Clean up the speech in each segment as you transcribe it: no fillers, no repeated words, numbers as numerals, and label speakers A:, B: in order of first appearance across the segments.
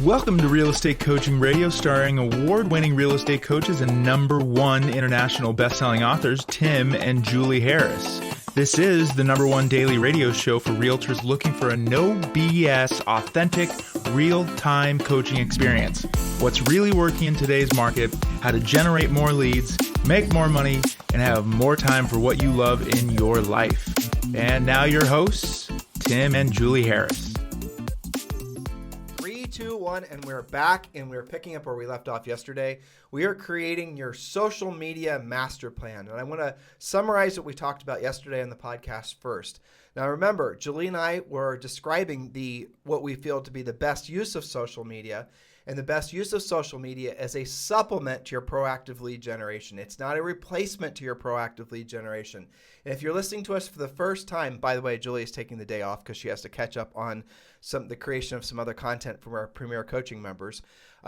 A: Welcome to Real Estate Coaching Radio, starring award-winning real estate coaches and #1 international best-selling authors, Tim and Julie Harris. This is the #1 daily radio show for realtors looking for a no BS, authentic, real-time coaching experience. What's really working in today's market, how to generate more leads, make more money, and have more time for what you love in your life. And now your hosts, Tim and Julie Harris.
B: 3, 2, 1, and we're back, and we're picking up where we left off yesterday. We are creating your social media master plan, and I want to summarize what we talked about yesterday on the podcast first. Now, remember, Julie and I were describing what we feel to be the best use of social media, and the best use of social media as a supplement to your proactive lead generation. It's not a replacement to your proactive lead generation. And if you're listening to us for the first time, by the way, Julie is taking the day off because she has to catch up on the creation of some other content from our Premier Coaching members.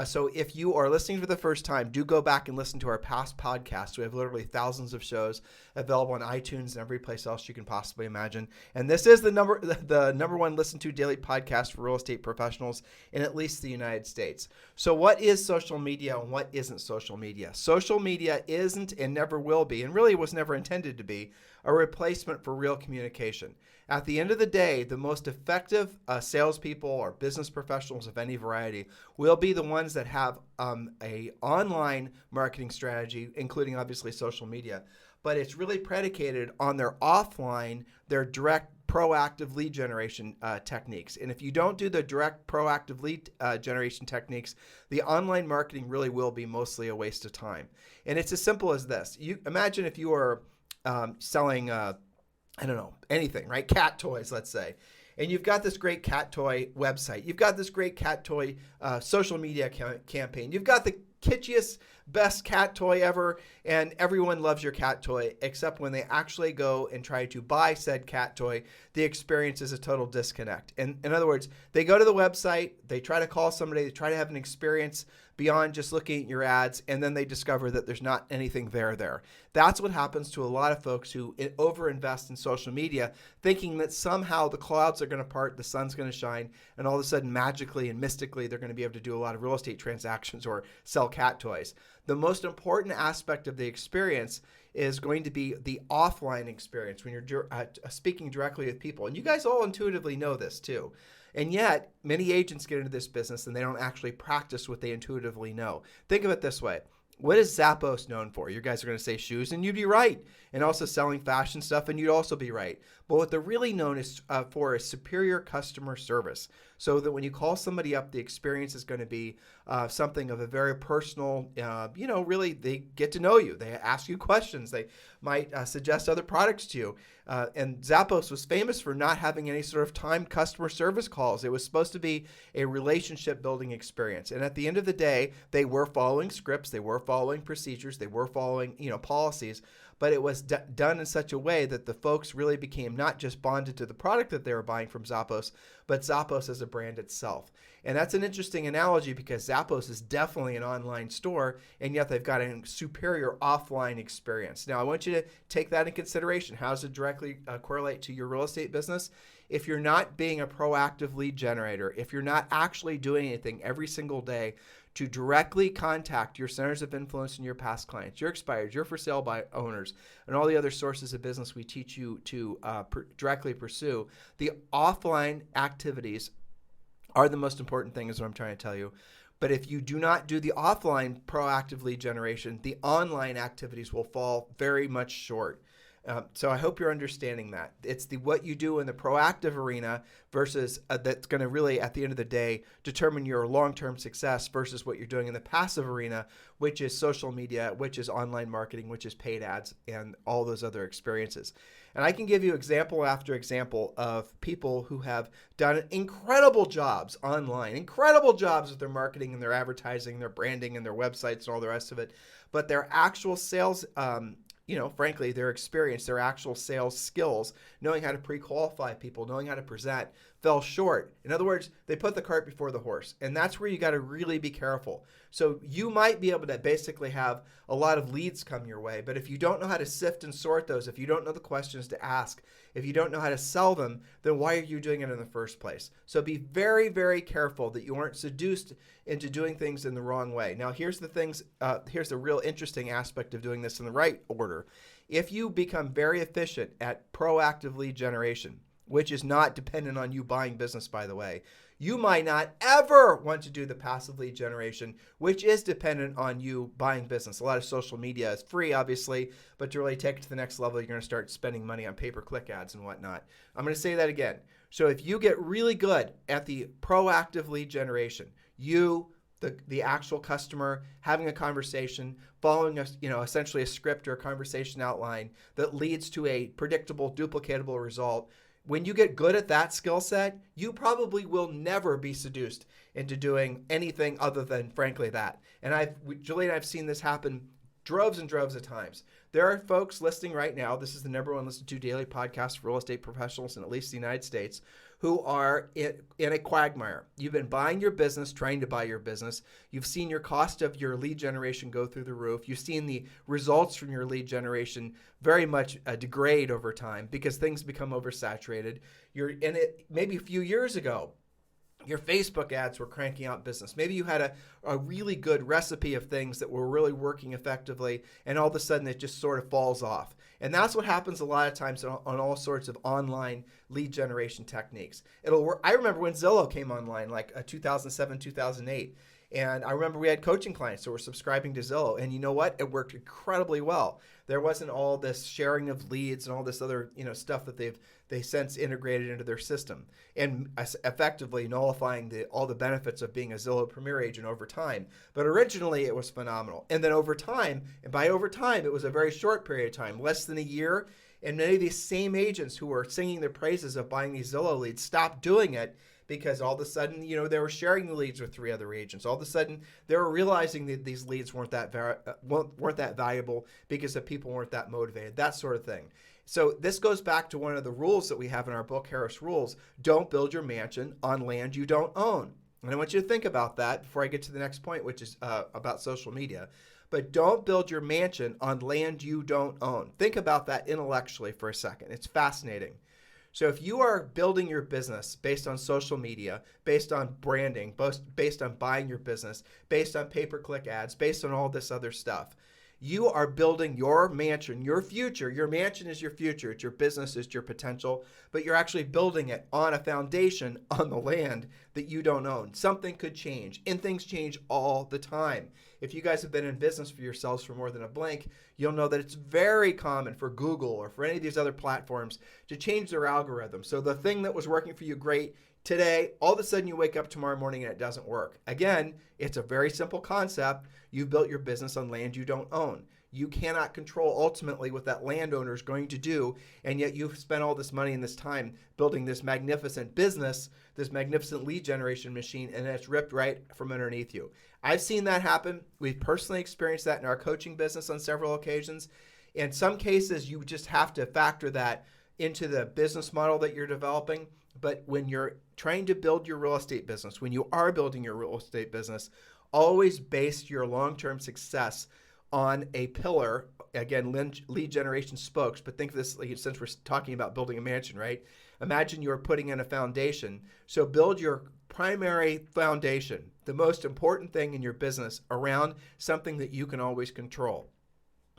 B: So if you are listening for the first time, do go back and listen to our past podcasts. We have literally thousands of shows available on iTunes and every place else you can possibly imagine. And this is the #1 listened to daily podcast for real estate professionals in at least the United States. So what is social media and what isn't social media? Social media isn't and never will be, and really was never intended to be, a replacement for real communication. At the end of the day, the most effective salespeople or business professionals of any variety will be the ones that have a online marketing strategy, including obviously social media. But it's really predicated on their offline, their direct proactive lead generation techniques. And if you don't do the direct proactive lead generation techniques, the online marketing really will be mostly a waste of time. And it's as simple as this. You imagine if you were selling anything, right? Cat toys, let's say. And you've got this great cat toy website. You've got this great cat toy social media campaign. You've got the kitschiest, best cat toy ever, and everyone loves your cat toy, except when they actually go and try to buy said cat toy, the experience is a total disconnect. And in other words, they go to the website, they try to call somebody, they try to have an experience beyond just looking at your ads, and then they discover that there's not anything there. That's what happens to a lot of folks who overinvest in social media, thinking that somehow the clouds are going to part, the sun's going to shine, and all of a sudden magically and mystically they're going to be able to do a lot of real estate transactions or sell cat toys. The most important aspect of the experience is going to be the offline experience when you're speaking directly with people. And you guys all intuitively know this too. And yet, many agents get into this business and they don't actually practice what they intuitively know. Think of it this way. What is Zappos known for? You guys are going to say shoes, and you'd be right. And also selling fashion stuff, and you'd also be right. But what they're really known for is superior customer service. So that when you call somebody up, the experience is going to be something of a very personal, really they get to know you. They ask you questions. They might suggest other products to you. And Zappos was famous for not having any sort of timed customer service calls. It was supposed to be a relationship building experience. And at the end of the day, they were following scripts. They were following procedures. They were following, policies. But it was done in such a way that the folks really became not just bonded to the product that they were buying from Zappos, but Zappos as a brand itself. And that's an interesting analogy because Zappos is definitely an online store, and yet they've got a superior offline experience. Now, I want you to take that in consideration. How does it directly correlate to your real estate business? If you're not being a proactive lead generator, if you're not actually doing anything every single day to directly contact your centers of influence and your past clients, your expireds, your for sale by owners, and all the other sources of business we teach you to directly pursue, the offline activities are the most important thing is what I'm trying to tell you. But if you do not do the offline proactive lead generation, the online activities will fall very much short. So I hope you're understanding that. It's what you do in the proactive arena versus that's going to really, at the end of the day, determine your long-term success versus what you're doing in the passive arena, which is social media, which is online marketing, which is paid ads, and all those other experiences. And I can give you example after example of people who have done incredible jobs online, incredible jobs with their marketing and their advertising, their branding and their websites and all the rest of it. But their actual sales frankly, their experience, their actual sales skills, knowing how to pre-qualify people, knowing how to present, fell short. In other words, they put the cart before the horse. And that's where you got to really be careful. So you might be able to basically have a lot of leads come your way, but if you don't know how to sift and sort those, if you don't know the questions to ask, if you don't know how to sell them, then why are you doing it in the first place? So be very, very careful that you aren't seduced into doing things in the wrong way. Now, here's the real interesting aspect of doing this in the right order. If you become very efficient at proactive lead generation, which is not dependent on you buying business, by the way, you might not ever want to do the passive lead generation, which is dependent on you buying business. A lot of social media is free, obviously, but to really take it to the next level, you're going to start spending money on pay-per-click ads and whatnot. I'm going to say that again. So if you get really good at the proactive lead generation, you, the actual customer, having a conversation, following essentially a script or a conversation outline that leads to a predictable, duplicatable result. When you get good at that skill set, you probably will never be seduced into doing anything other than, frankly, that. And Julie and I have seen this happen droves and droves of times. There are folks listening right now, this is the number one listened to daily podcast for real estate professionals in at least the United States, who are in a quagmire. You've been buying your business, trying to buy your business. You've seen your cost of your lead generation go through the roof. You've seen the results from your lead generation very much degrade over time because things become oversaturated. You're in it maybe a few years ago. Your Facebook ads were cranking out business. Maybe you had a really good recipe of things that were really working effectively, and all of a sudden it just sort of falls off. And that's what happens a lot of times on all sorts of online lead generation techniques. It'll work. I remember when Zillow came online, like 2007, 2008. And I remember we had coaching clients who were subscribing to Zillow. And you know what? It worked incredibly well. There wasn't all this sharing of leads and all this other stuff that they since integrated into their system, and effectively nullifying all the benefits of being a Zillow Premier agent over time. But originally it was phenomenal. And then over time, and by over time, it was a very short period of time, less than a year. And many of these same agents who were singing the praises of buying these Zillow leads stopped doing it because all of a sudden, they were sharing the leads with 3 other agents. All of a sudden, they were realizing that these leads weren't that valuable because the people weren't that motivated, that sort of thing. So this goes back to one of the rules that we have in our book, Harris Rules. Don't build your mansion on land you don't own. And I want you to think about that before I get to the next point, which is about social media. But don't build your mansion on land you don't own. Think about that intellectually for a second. It's fascinating. So if you are building your business based on social media, based on branding, based on buying your business, based on pay-per-click ads, based on all this other stuff, you are building your mansion, your future. Your mansion is your future. It's your business, it's your potential, but you're actually building it on a foundation on the land that you don't own. Something could change, and things change all the time. If you guys have been in business for yourselves for more than a blink, you'll know that it's very common for Google or for any of these other platforms to change their algorithm. So the thing that was working for you great today, all of a sudden you wake up tomorrow morning and it doesn't work. Again, it's a very simple concept. You've built your business on land you don't own. You cannot control ultimately what that landowner is going to do, and yet you've spent all this money and this time building this magnificent business, this magnificent lead generation machine, and it's ripped right from underneath you. I've seen that happen. We've personally experienced that in our coaching business on several occasions. In some cases, you just have to factor that into the business model that you're developing. But when you're trying to build your real estate business, when you are building your real estate business, always base your long-term success on a pillar. Again, lead generation spokes, but think of this, since we're talking about building a mansion, right? Imagine you're putting in a foundation. So build your primary foundation, the most important thing in your business, around something that you can always control.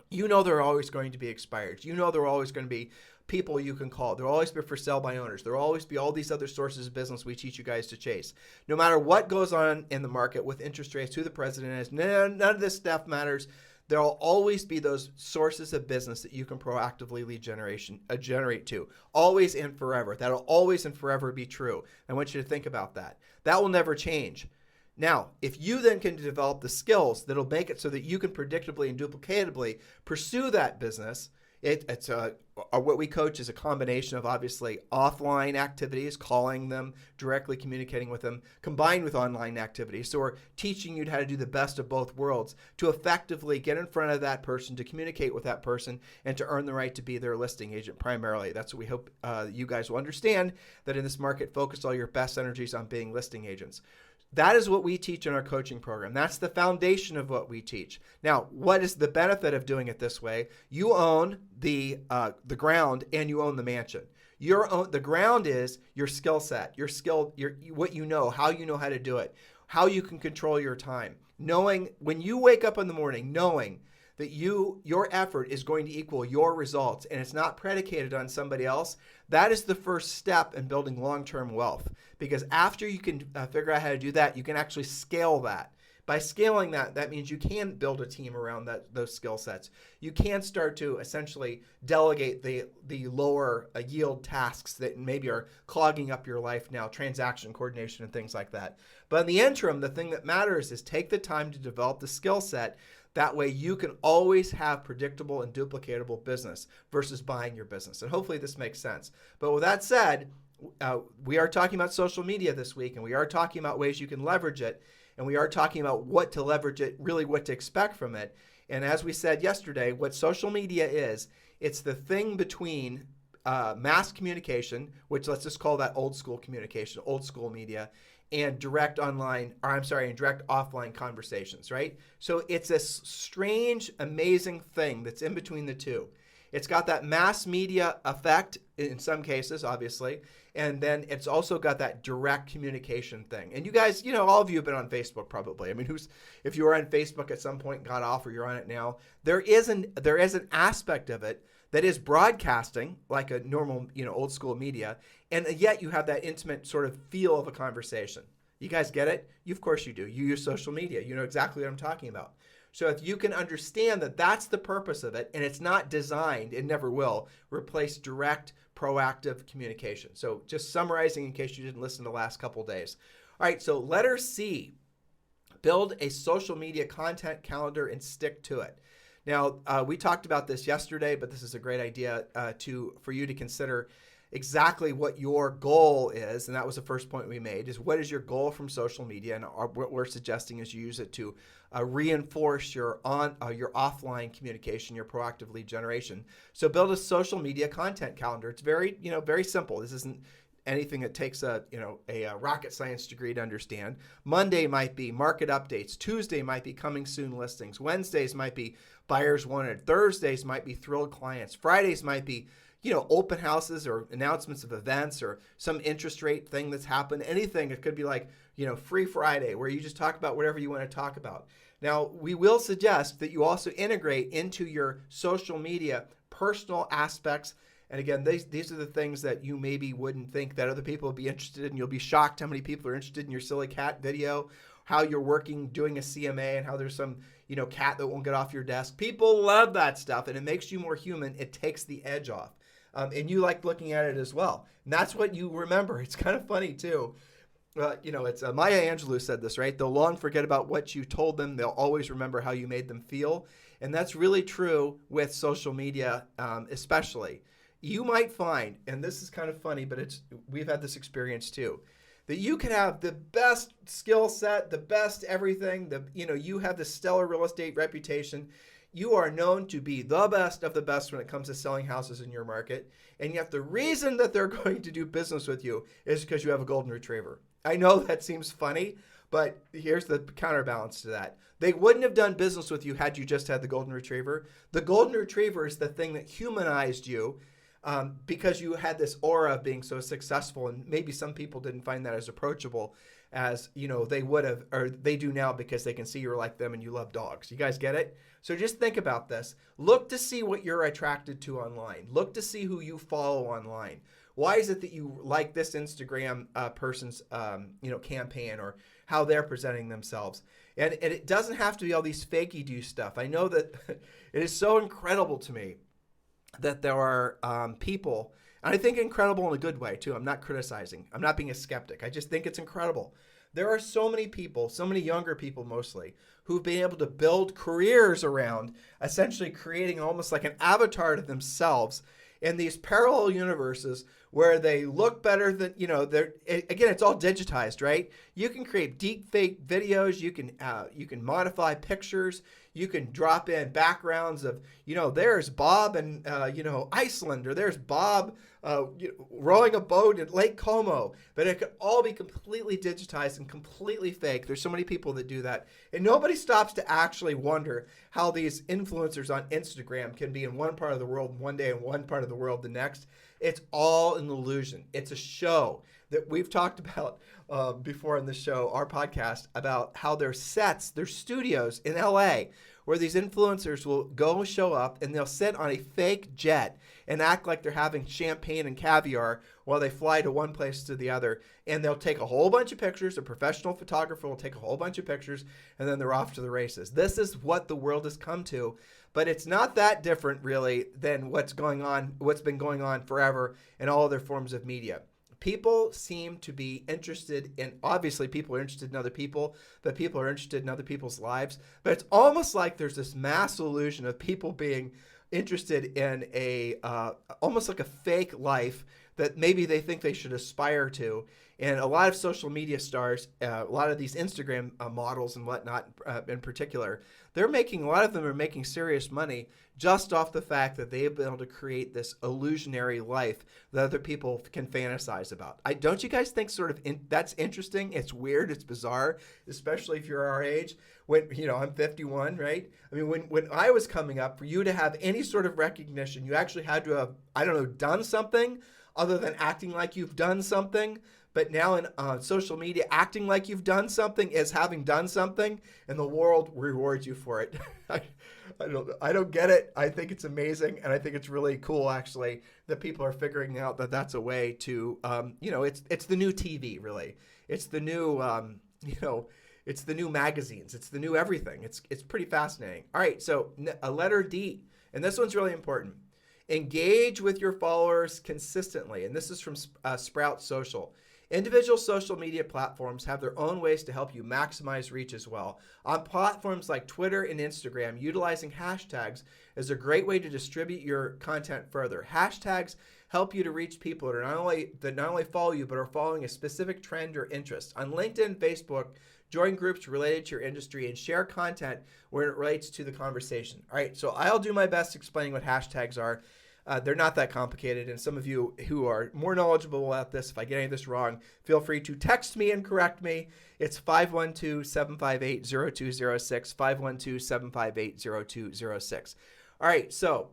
B: There are always going to be expireds. There are always going to be people you can call. There'll always be for sale by owners. There'll always be all these other sources of business we teach you guys to chase. No matter what goes on in the market with interest rates, who the president is, none of this stuff matters. There'll always be those sources of business that you can proactively lead generate to. Always and forever. That'll always and forever be true. I want you to think about that. That will never change. Now, if you then can develop the skills that'll make it so that you can predictably and duplicatably pursue that business, What we coach is a combination of obviously offline activities, calling them, directly communicating with them, combined with online activities. So we're teaching you how to do the best of both worlds to effectively get in front of that person, to communicate with that person, and to earn the right to be their listing agent primarily. That's what we hope you guys will understand, that in this market, focus all your best energies on being listing agents. That is what we teach in our coaching program. That's the foundation of what we teach. Now, what is the benefit of doing it this way? You own the ground and you own the mansion. The ground is your skill set, your skill, what you know, how to do it, how you can control your time. Knowing when you wake up in the morning, knowing that your effort is going to equal your results and it's not predicated on somebody else, that is the first step in building long-term wealth. Because after you can figure out how to do that, you can actually scale that. By scaling that, that means you can build a team around those skill sets. You can start to essentially delegate the lower yield tasks that maybe are clogging up your life now, transaction coordination and things like that. But in the interim, the thing that matters is take the time to develop the skill set. That way you can always have predictable and duplicatable business versus buying your business. And hopefully this makes sense. But with that said, we are talking about social media this week, and we are talking about ways you can leverage it, and we are talking about what to leverage it, really what to expect from it. And as we said yesterday, what social media is, it's the thing between mass communication, which let's just call that old school communication, old school media, and direct offline conversations, right? So it's a strange, amazing thing that's in between the two. It's got that mass media effect in some cases, obviously, and then it's also got that direct communication thing. And you guys, all of you have been on Facebook probably. I mean, if you were on Facebook at some point, got off, or you're on it now, there is an aspect of it that is broadcasting like a normal, old school media, and yet you have that intimate sort of feel of a conversation. You guys get it? Of course you do. You use social media. You know exactly what I'm talking about. So if you can understand that that's the purpose of it, and it's not designed, it never will, replace direct, proactive communication. So just summarizing in case you didn't listen the last couple days. All right, so letter C, build a social media content calendar and stick to it. Now, we talked about this yesterday, but this is a great idea for you to consider exactly what your goal is. And that was the first point we made, is what is your goal from social media? And what we're suggesting is you use it to reinforce your offline communication, your proactive lead generation. So build a social media content calendar. It's very, very simple. This isn't anything that takes a rocket science degree to understand. Monday might be market updates. Tuesday might be coming soon listings. Wednesdays might be buyers wanted. Thursdays might be thrilled clients. Fridays might be, open houses or announcements of events or some interest rate thing that's happened. Anything. It could be like, Free Friday, where you just talk about whatever you want to talk about. Now, we will suggest that you also integrate into your social media personal aspects. And again, these are the things that you maybe wouldn't think that other people would be interested in. You'll be shocked how many people are interested in your silly cat video, how you're working, doing a CMA, and how there's some, cat that won't get off your desk. People love that stuff, and it makes you more human. It takes the edge off. And you like looking at it as well. And that's what you remember. It's kind of funny, too. It's Maya Angelou said this, right? They'll long forget about what you told them. They'll always remember how you made them feel. And that's really true with social media, especially. You might find, and this is kind of funny, but we've had this experience too, that you can have the best skill set, the best everything, you have the stellar real estate reputation. You are known to be the best of the best when it comes to selling houses in your market. And yet the reason that they're going to do business with you is because you have a golden retriever. I know that seems funny, but here's the counterbalance to that. They wouldn't have done business with you had you just had the golden retriever. The golden retriever is the thing that humanized you, because you had this aura of being so successful, and maybe some people didn't find that as approachable as they would have, or they do now, because they can see you're like them and you love dogs. You guys get it? So just think about this. Look to see what you're attracted to online. Look to see who you follow online. Why is it that you like this Instagram person's campaign, or how they're presenting themselves? And it doesn't have to be all these fakey-do stuff. I know that it is so incredible to me that there are people, I think incredible in a good way too. I'm not criticizing. I'm not being a skeptic. I just think it's incredible. There are so many people, so many younger people mostly, who've been able to build careers around essentially creating almost like an avatar to themselves in these parallel universes where they look better than, they're, again, it's all digitized, right? You can create deep fake videos. You can modify pictures. You can drop in backgrounds of, there's Bob in, Iceland, or there's Bob rowing a boat at Lake Como. But it could all be completely digitized and completely fake. There's so many people that do that. And nobody stops to actually wonder how these influencers on Instagram can be in one part of the world one day and one part of the world the next. It's all an illusion. It's a show that we've talked about before in the show, our podcast, about how there's sets, there's studios in LA where these influencers will go show up and they'll sit on a fake jet and act like they're having champagne and caviar while they fly to one place to the other. And they'll take a whole bunch of pictures. A professional photographer will take a whole bunch of pictures, and then they're off to the races. This is what the world has come to. But it's not that different, really, than what's been going on forever in all other forms of media. People seem to be interested in, obviously people are interested in other people, but people are interested in other people's lives. But it's almost like there's this mass illusion of people being interested in almost like a fake life that maybe they think they should aspire to. And a lot of social media stars, a lot of these Instagram models and whatnot in particular, a lot of them are making serious money just off the fact that they've been able to create this illusionary life that other people can fantasize about. Don't you guys think that's interesting? It's weird. It's bizarre, especially if you're our age. When, I'm 51, right? I mean, when I was coming up, for you to have any sort of recognition, you actually had to have, done something other than acting like you've done something. But now in social media, acting like you've done something is having done something, and the world rewards you for it. I don't get it. I think it's amazing, and I think it's really cool, actually, that people are figuring out that that's a way to, it's the new TV, really. It's the new, it's the new magazines. It's the new everything. It's pretty fascinating. All right, so a letter D, and this one's really important. Engage with your followers consistently, and this is from Sprout Social. Individual social media platforms have their own ways to help you maximize reach as well. On platforms like Twitter and Instagram, utilizing hashtags is a great way to distribute your content further. Hashtags help you to reach people that not only follow you, but are following a specific trend or interest. On LinkedIn and Facebook, join groups related to your industry and share content where it relates to the conversation. All right, so I'll do my best explaining what hashtags are. They're not that complicated, and some of you who are more knowledgeable about this, if I get any of this wrong, feel free to text me and correct me. It's 512-758-0206, 512-758-0206. All right, so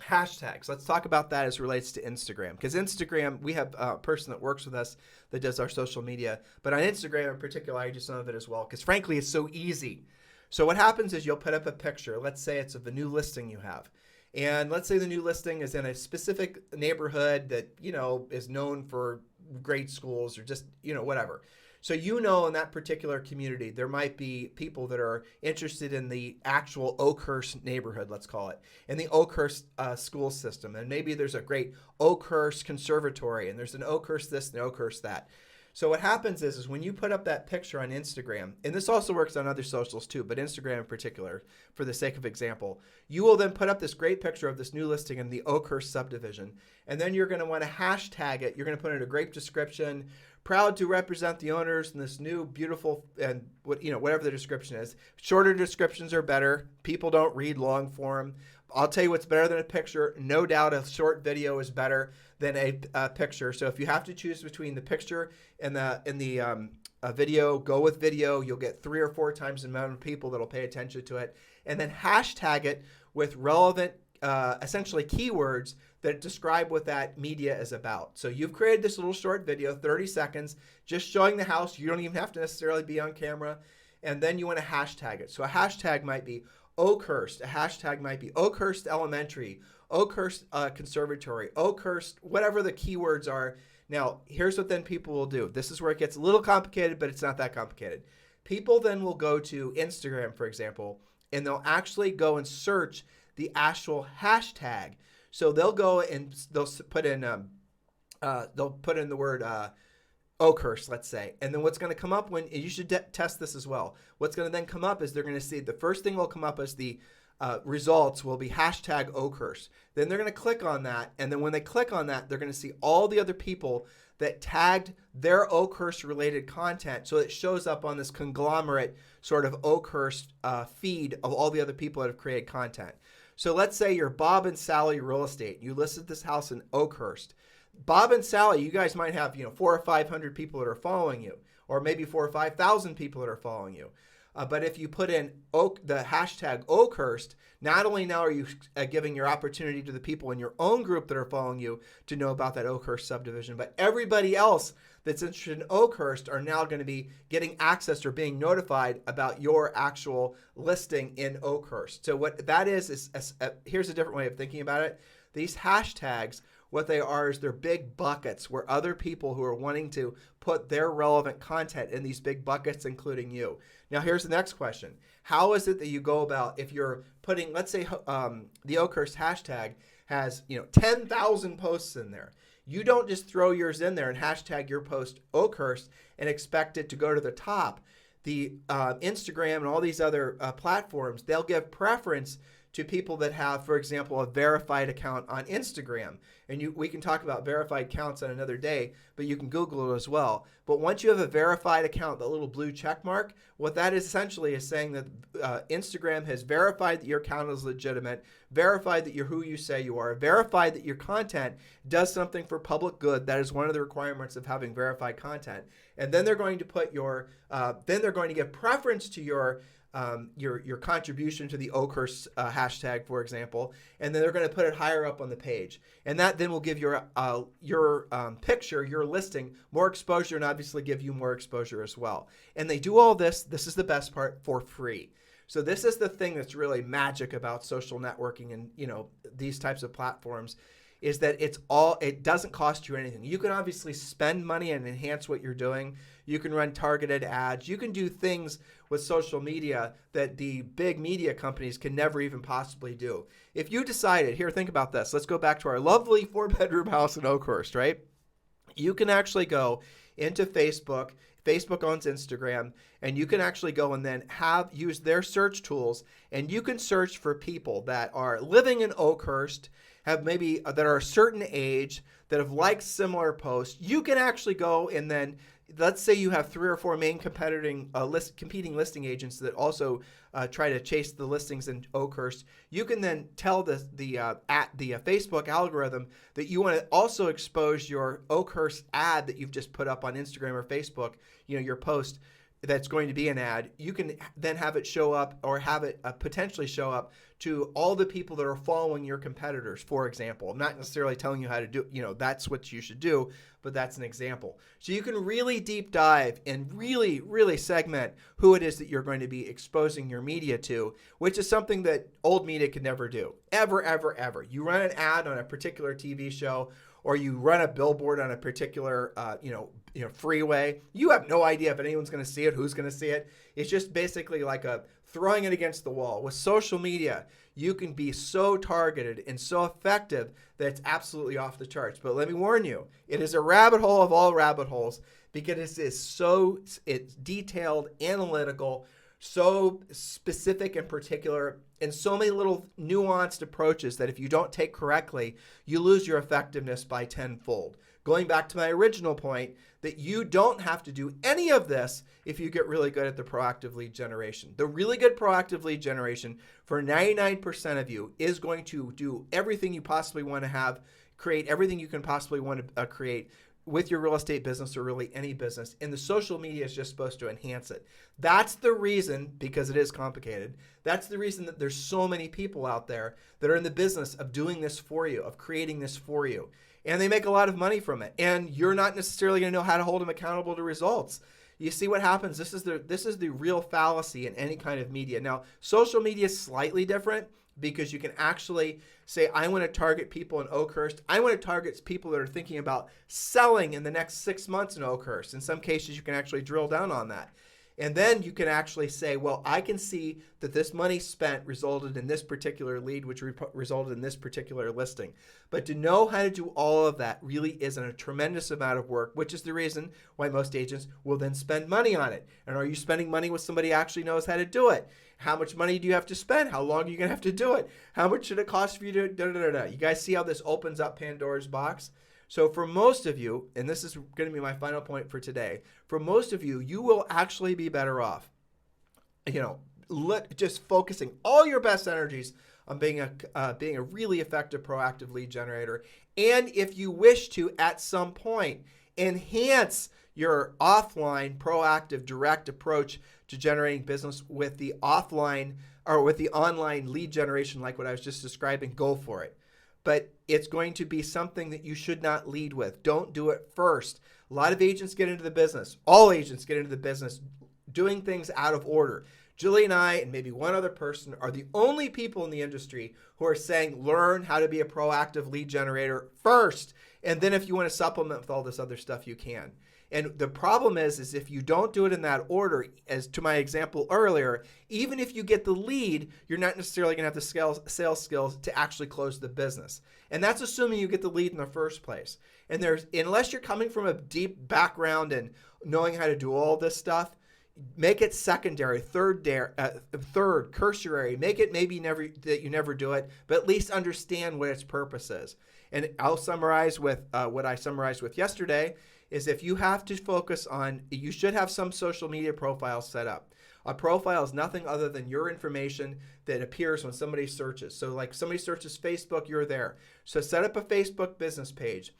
B: hashtags. Let's talk about that as it relates to Instagram. Because Instagram, we have a person that works with us that does our social media. But on Instagram in particular, I do some of it as well. Because frankly, it's so easy. So what happens is you'll put up a picture. Let's say it's of the new listing you have. And let's say the new listing is in a specific neighborhood that, is known for great schools or just, whatever. So in that particular community, there might be people that are interested in the actual Oakhurst neighborhood, let's call it, and the Oakhurst school system. And maybe there's a great Oakhurst conservatory, and there's an Oakhurst this and Oakhurst that. So what happens is when you put up that picture on Instagram, and this also works on other socials too, but Instagram in particular, for the sake of example, you will then put up this great picture of this new listing in the Oakhurst subdivision, and then you're going to want to hashtag it. You're going to put in a great description, proud to represent the owners in this new beautiful, and whatever the description is. Shorter descriptions are better. People don't read long form. I'll tell you what's better than a picture. No doubt a short video is better than a picture. So if you have to choose between the picture and the video, go with video. You'll get 3 or 4 times the amount of people that'll pay attention to it. And then hashtag it with relevant, essentially keywords that describe what that media is about. So you've created this little short video, 30 seconds, just showing the house. You don't even have to necessarily be on camera. And then you want to hashtag it. So a hashtag might be Oakhurst. A hashtag might be Oakhurst Elementary, Oakhurst Conservatory, Oakhurst, whatever the keywords are. Now, here's what then people will do. This is where it gets a little complicated, but it's not that complicated. People then will go to Instagram, for example, and they'll actually go and search the actual hashtag. So they'll go and they'll put in they'll put in the word Oakhurst, let's say. And then what's going to come up when, you should test this as well. What's going to then come up is they're going to see the first thing will come up as the results will be hashtag Oakhurst. Then they're going to click on that. And then when they click on that, they're going to see all the other people that tagged their Oakhurst related content. So it shows up on this conglomerate sort of Oakhurst feed of all the other people that have created content. So let's say you're Bob and Sally Real Estate. You listed this house in Oakhurst. Bob and Sally, you guys might have 400 or 500 people that are following you, or maybe 4,000 or 5,000 people that are following you. But if you put in the hashtag Oakhurst, not only now are you giving your opportunity to the people in your own group that are following you to know about that Oakhurst subdivision, but everybody else that's interested in Oakhurst are now going to be getting access or being notified about your actual listing in Oakhurst. So what that is here's a different way of thinking about it. These hashtags, what they are is they're big buckets where other people who are wanting to put their relevant content in these big buckets, including you. Now, here's the next question. How is it that you go about if you're putting, let's say the Oakhurst hashtag has 10,000 posts in there. You don't just throw yours in there and hashtag your post Oakhurst and expect it to go to the top. The Instagram and all these other platforms, they'll give preference to people that have, for example, a verified account on Instagram. And we can talk about verified accounts on another day, but you can Google it as well. But once you have a verified account, the little blue check mark, what that essentially is saying that Instagram has verified that your account is legitimate, verified that you're who you say you are, verified that your content does something for public good. That is one of the requirements of having verified content. And then they're going to put then they're going to give preference to your contribution to the Oakhurst hashtag, for example, and then they're going to put it higher up on the page. And that then will give your picture, your listing, more exposure and obviously give you more exposure as well. And they do all this is the best part, for free. So this is the thing that's really magic about social networking and these types of platforms, is that it doesn't cost you anything. You can obviously spend money and enhance what you're doing. You can run targeted ads. You can do things with social media that the big media companies can never even possibly do. If you decided, here, think about this. Let's go back to our lovely 4-bedroom house in Oakhurst, right? You can actually go into Facebook. Facebook owns Instagram, and you can actually go and then use their search tools, and you can search for people that are living in Oakhurst, that are a certain age, that have liked similar posts. You can actually go and then, let's say you have 3 or 4 main competing listing agents that also try to chase the listings in Oakhurst. You can then tell the Facebook algorithm that you want to also expose your Oakhurst ad that you've just put up on Instagram or Facebook, your post that's going to be an ad. You can then have it show up, or have it potentially show up to all the people that are following your competitors, for example. I'm not necessarily telling you how to do, that's what you should do, but that's an example. So you can really deep dive and really, really segment who it is that you're going to be exposing your media to, which is something that old media could never do. Ever, ever, ever. You run an ad on a particular TV show, or you run a billboard on a particular, freeway. You have no idea if anyone's going to see it, who's going to see it. It's just basically like throwing it against the wall. With social media, you can be so targeted and so effective that it's absolutely off the charts. But let me warn you, it is a rabbit hole of all rabbit holes, because it's detailed, analytical, so specific and particular, and so many little nuanced approaches that if you don't take correctly, you lose your effectiveness by tenfold. Going back to my original point, that you don't have to do any of this if you get really good at the proactive lead generation. The really good proactive lead generation for 99% of you is going to do everything you possibly want to have, create everything you can possibly want to create with your real estate business, or really any business, and the social media is just supposed to enhance it. That's the reason, because it is complicated, that's the reason that there's so many people out there that are in the business of doing this for you, of creating this for you. And they make a lot of money from it. And you're not necessarily going to know how to hold them accountable to results. You see what happens? This is the real fallacy in any kind of media. Now, social media is slightly different, because you can actually say, I want to target people in Oakhurst. I want to target people that are thinking about selling in the next 6 months in Oakhurst. In some cases, you can actually drill down on that. And then you can actually say, well, I can see that this money spent resulted in this particular lead, which resulted in this particular listing. But to know how to do all of that really isn't a tremendous amount of work, which is the reason why most agents will then spend money on it. And are you spending money with somebody who actually knows how to do it? How much money do you have to spend? How long are you going to have to do it? How much should it cost for you to da-da-da-da? You guys see how this opens up Pandora's box? So for most of you, and this is going to be my final point for today, for most of you, you will actually be better off, just focusing all your best energies on being a really effective proactive lead generator. And if you wish to, at some point, enhance your offline proactive direct approach to generating business with the offline or with the online lead generation, like what I was just describing, go for it. But it's going to be something that you should not lead with. Don't do it first. A lot of agents get into the business. All agents get into the business doing things out of order. Julie and I and maybe one other person are the only people in the industry who are saying learn how to be a proactive lead generator first. And then if you want to supplement with all this other stuff, you can. And the problem is if you don't do it in that order, as to my example earlier, even if you get the lead, you're not necessarily going to have the sales skills to actually close the business. And that's assuming you get the lead in the first place. And unless you're coming from a deep background and knowing how to do all this stuff, make it secondary, third, cursory. Make it maybe that you never do it, but at least understand what its purpose is. And I'll summarize with what I summarized with yesterday. Is if you have to focus on, you should have some social media profiles set up. A profile is nothing other than your information that appears when somebody searches. So like somebody searches Facebook, you're there. So set up a Facebook business page.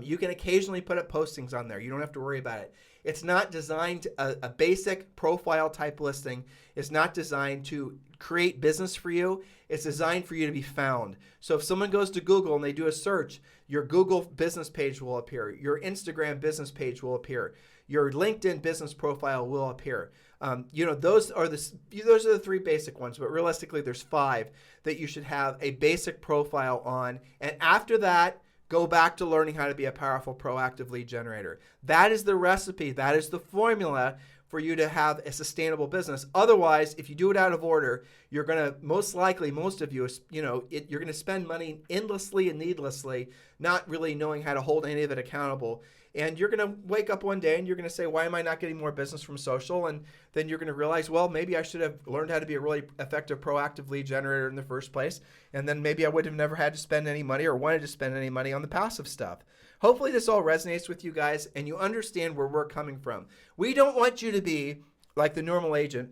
B: You can occasionally put up postings on there. You don't have to worry about it. It's not designed, a basic profile type listing is not designed to create business for you. It's designed for you to be found. So if someone goes to Google and they do a search, your Google business page will appear. Your Instagram business page will appear. Your LinkedIn business profile will appear. Those are the three basic ones, but realistically there's 5 that you should have a basic profile on. And after that, go back to learning how to be a powerful, proactive lead generator. That is the recipe. That is the formula for you to have a sustainable business. Otherwise, if you do it out of order, you're going to most of you, you're going to spend money endlessly and needlessly, not really knowing how to hold any of it accountable. And you're going to wake up one day and you're going to say, why am I not getting more business from social? And then you're going to realize, well, maybe I should have learned how to be a really effective, proactive lead generator in the first place. And then maybe I would have never had to spend any money or wanted to spend any money on the passive stuff. Hopefully this all resonates with you guys and you understand where we're coming from. We don't want you to be like the normal agent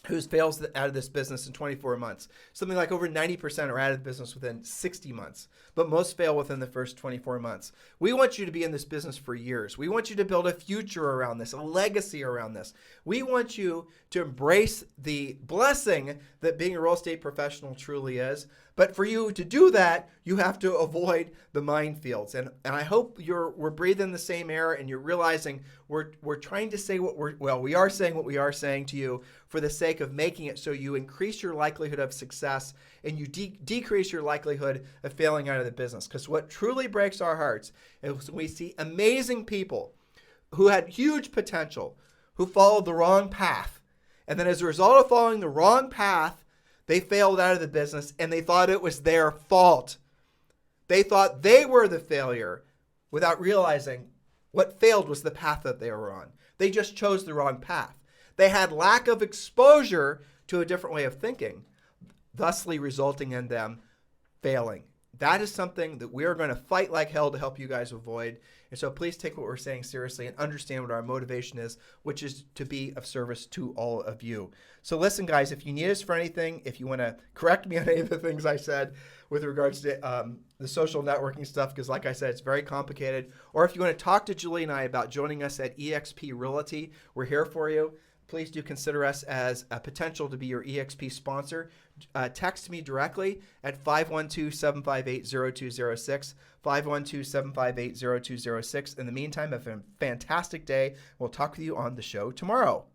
B: who fails out of this business in 24 months. Something like over 90% are out of the business within 60 months, but most fail within the first 24 months. We want you to be in this business for years. We want you to build a future around this, a legacy around this. We want you to embrace the blessing that being a real estate professional truly is. But for you to do that, you have to avoid the minefields. And I hope we're breathing the same air and you're realizing we're trying to say we are saying what we are saying to you for the sake of making it so you increase your likelihood of success and you decrease your likelihood of failing out of the business. Because what truly breaks our hearts is when we see amazing people who had huge potential, who followed the wrong path. And then as a result of following the wrong path, they failed out of the business and they thought it was their fault. They thought they were the failure without realizing what failed was the path that they were on. They just chose the wrong path. They had lack of exposure to a different way of thinking, thusly resulting in them failing. That is something that we are going to fight like hell to help you guys avoid. And so please take what we're saying seriously and understand what our motivation is, which is to be of service to all of you. So listen, guys, if you need us for anything, if you want to correct me on any of the things I said with regards to the social networking stuff, because like I said, it's very complicated, or if you want to talk to Julie and I about joining us at eXp Realty, we're here for you. Please do consider us as a potential to be your eXp sponsor. Text me directly at 512-758-0206, 512-758-0206. In the meantime, have a fantastic day. We'll talk with you on the show tomorrow.